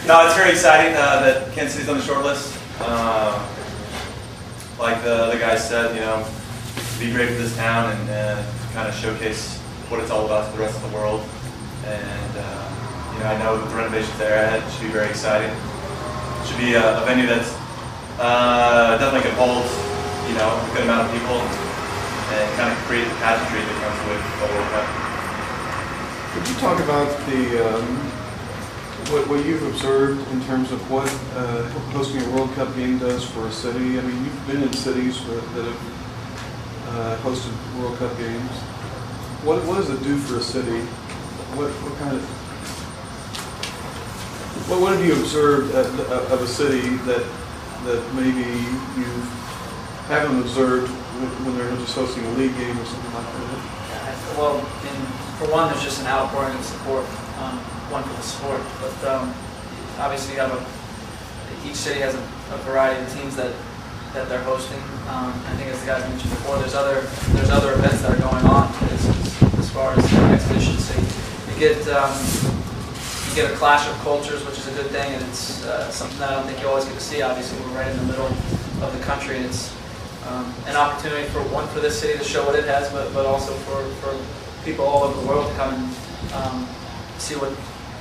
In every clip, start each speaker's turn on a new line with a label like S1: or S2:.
S1: No, it's very exciting that Kansas City's on the short list. Like the other guys said, be great for this town and kind of showcase what it's all about to the rest of the world. And I know with the renovations there ahead, it should be very exciting. It should be a venue that's definitely can hold a good amount of people and kind of create the pageantry that comes with the World Cup.
S2: Could you talk about what you've observed in terms of what hosting a World Cup game does for a city? I mean, you've been in cities that have hosted World Cup games. What does it do for a city? What have you observed of a city that maybe you haven't observed when they're just hosting a league game or something like that?
S3: Well, for one, there's just an outpouring of support, one for the sport. But obviously, you have each city has a variety of teams that they're hosting. I think, as the guys mentioned before, there's other events that are going on as far as exhibitions. So you get a clash of cultures, which is a good thing, and it's something that I don't think you always get to see. Obviously, we're right in the middle of the country, and it's an opportunity for this city to show what it has, but also for people all over the world to come and see what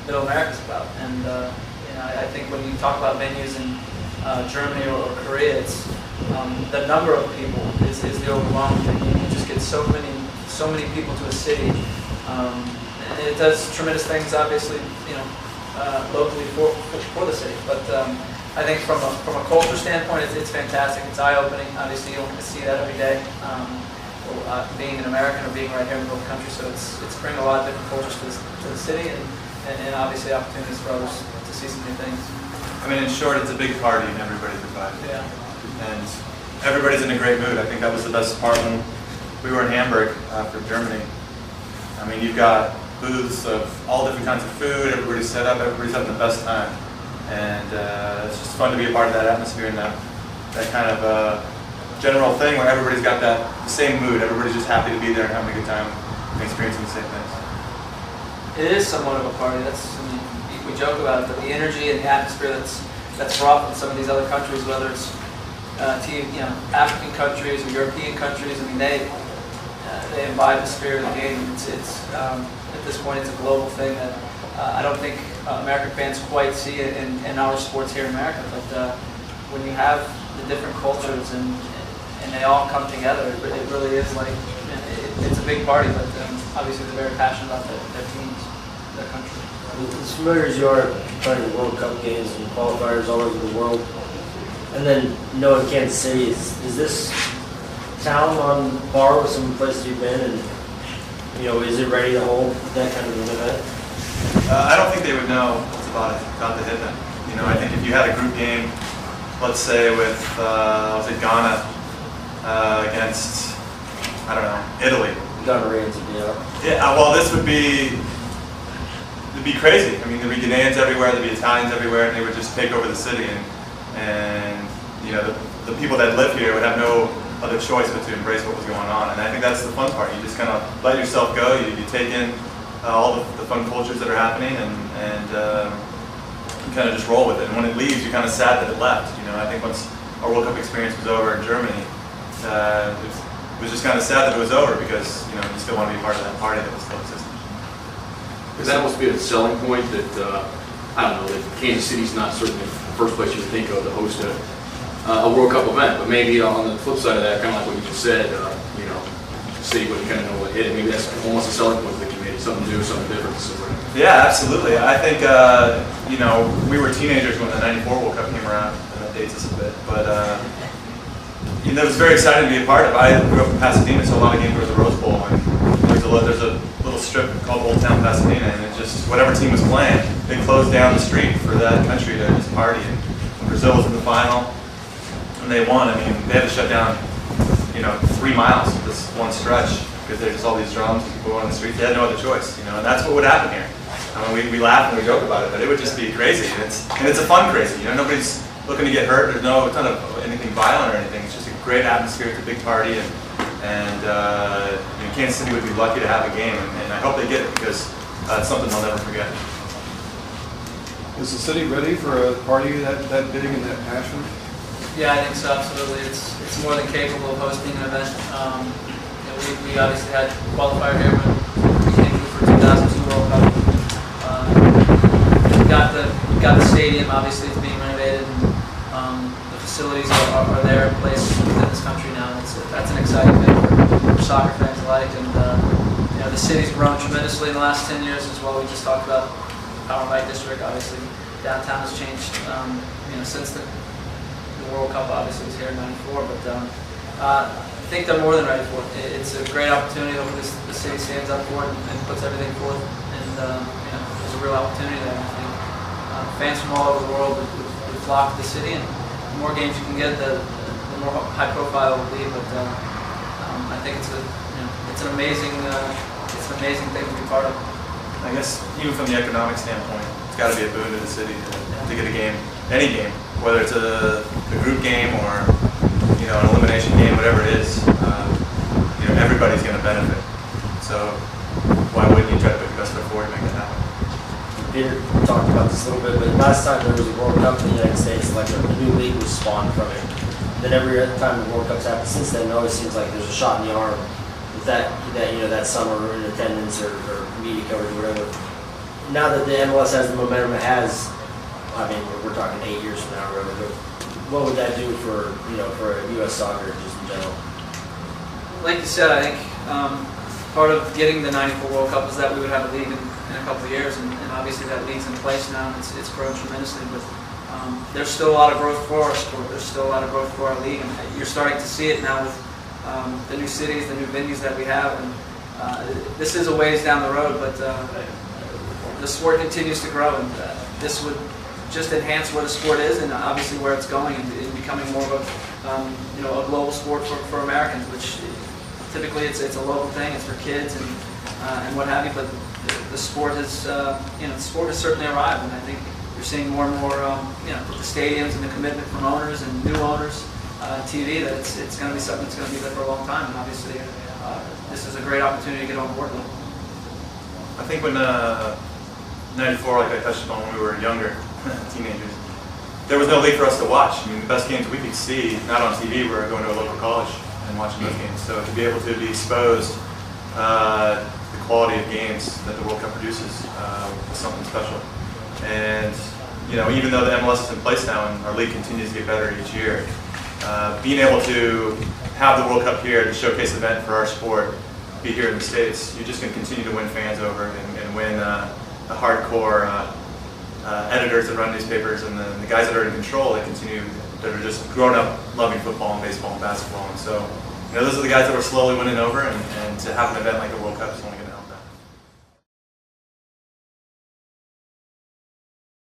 S3: Middle America's about. And I think when you talk about venues in Germany or Korea, it's the number of people is the overwhelming thing. You just get so many people to a city. And it does tremendous things, obviously, locally for the city. But I think from a culture standpoint, it's fantastic. It's eye-opening. Obviously, you don't get to see that every day. Being an American or being right here in the middle of the country, so it's bringing a lot of different cultures to the city, and obviously opportunities for others to see some new things.
S1: I mean, in short, it's a big party and everybody's invited.
S3: Yeah.
S1: And everybody's in a great mood. I think that was the best part when we were in Hamburg for Germany. I mean, you've got booths of all different kinds of food, everybody's set up, everybody's having the best time. And it's just fun to be a part of that atmosphere and that kind of general thing where everybody's got the same mood. Everybody's just happy to be there and having a good time and experiencing the same things.
S3: It is somewhat of a party. We joke about it, but the energy and the atmosphere that's brought from some of these other countries, whether it's African countries or European countries, I mean, they imbibe the spirit of the game. It's at this point, it's a global thing that I don't think American fans quite see it in our sports here in America. But when you have the different cultures and they all come together, it really is like it's a big party. But obviously, they're very passionate about their teams, their country.
S4: As familiar as you are playing World Cup games and qualifiers all over the world, and then knowing Kansas City, is this town on par with some places you've been, and is it ready to hold that kind of an event?
S1: I don't think they would know what's about to hit them. I think if you had a group game, let's say with Ghana against Italy.
S4: Ghana Rams would be out.
S1: Yeah, well, this would be crazy. I mean, there'd be Ghanaians everywhere, there'd be Italians everywhere, and they would just take over the city. And the people that live here would have no other choice but to embrace what was going on. And I think that's the fun part. You just kind of let yourself go. You take in all the fun cultures that are happening, and you kind of just roll with it. And when it leaves, you're kind of sad that it left. I think once our World Cup experience was over in Germany, it was just kind of sad that it was over because you still want to be part of that party that was still existing.
S5: Because that must be a selling point that that Kansas City's not certainly the first place you would think of to host a World Cup event, but maybe on the flip side of that, kind of like what you just said, the city wouldn't kind of know what hit it. Maybe that's almost a selling point for the community, something new, something different.
S1: Yeah, absolutely. I think we were teenagers when the '94 World Cup came around, and that dates us a bit, but it was very exciting to be a part of. I grew up in Pasadena, so a lot of games were at the Rose Bowl, and there's a little strip called Old Town Pasadena, and it just whatever team was playing, they closed down the street for that country to just party. And when Brazil was in the final, and they won. I mean, they had to shut down 3 miles of this one stretch because there's just all these drums and people on the streets. They had no other choice, and that's what would happen here. I mean, we laugh and we joke about it, but it would just be crazy, and it's a fun crazy. Nobody's looking to get hurt. There's no ton of anything violent or anything. It's just a great atmosphere. It's a big party, and Kansas City would be lucky to have a game, and I hope they get it because it's something they'll never forget.
S2: Is the city ready for a party that big and that passionate?
S3: Yeah, I think so, absolutely. It's more than capable of hosting an event. We obviously had qualifier here when we came through for 2002 World Cup. We got the stadium, obviously it's being renovated, and the facilities are there in place within this country now. That's an exciting thing for soccer fans alike, and the city's grown tremendously in the last 10 years as well. We just talked about Power and Light District. Obviously, downtown has changed since the World Cup obviously was here in '94, but I think they're more than ready for it. It's a great opportunity. Hopefully the city stands up for it and puts everything forth, and there's a real opportunity there. I think fans from all over the world would flock to the city, and the more games you can get, the more high profile it will be. But I think it's an amazing thing to be part of.
S1: I guess even from the economic standpoint, it's got to be a boon to the city to get a game, any game, whether it's a group game or an elimination game, whatever it is. Everybody's going to benefit. So why wouldn't you try to put your best foot forward to make that happen?
S4: Peter talked about this a little bit, but last time there was a World Cup in the United States, like a new league was spawned from it. Then every other time the World Cup's happened since then, it always seems like there's a shot in the arm with that summer in attendance or media coverage or whatever. Now that the MLS has the momentum it has, I mean, we're talking 8 years from now, really. But what would that do for U.S. soccer just in general?
S3: Like you said, I think part of getting the '94 World Cup is that we would have a league in a couple of years, and obviously that league's in place now, and it's grown tremendously. But there's still a lot of growth for our sport. There's still a lot of growth for our league, and you're starting to see it now with the new cities, the new venues that we have. And this is a ways down the road, but the sport continues to grow, and this would just enhance where the sport is and obviously where it's going, and becoming more of a global sport for Americans, which typically it's a local thing. It's for kids and what have you. But the sport has certainly arrived, and I think you're seeing more and more with the stadiums and the commitment from owners and new owners, TV, that it's going to be something that's going to be there for a long time. And obviously, this is a great opportunity to get on board with.
S1: I think when '94, like I touched upon when we were younger, teenagers, there was no league for us to watch. I mean, the best games we could see, not on TV, were going to a local college and watching those games. So to be able to be exposed to the quality of games that the World Cup produces is something special. And even though the MLS is in place now and our league continues to get better each year, being able to have the World Cup here, the showcase event for our sport, be here in the States, you're just going to continue to win fans over and win the hardcore editors that run newspapers and the guys that are in control that are just grown up loving football and baseball and basketball. And so, those are the guys that we're slowly winning over, and to have an event like the World Cup is only going to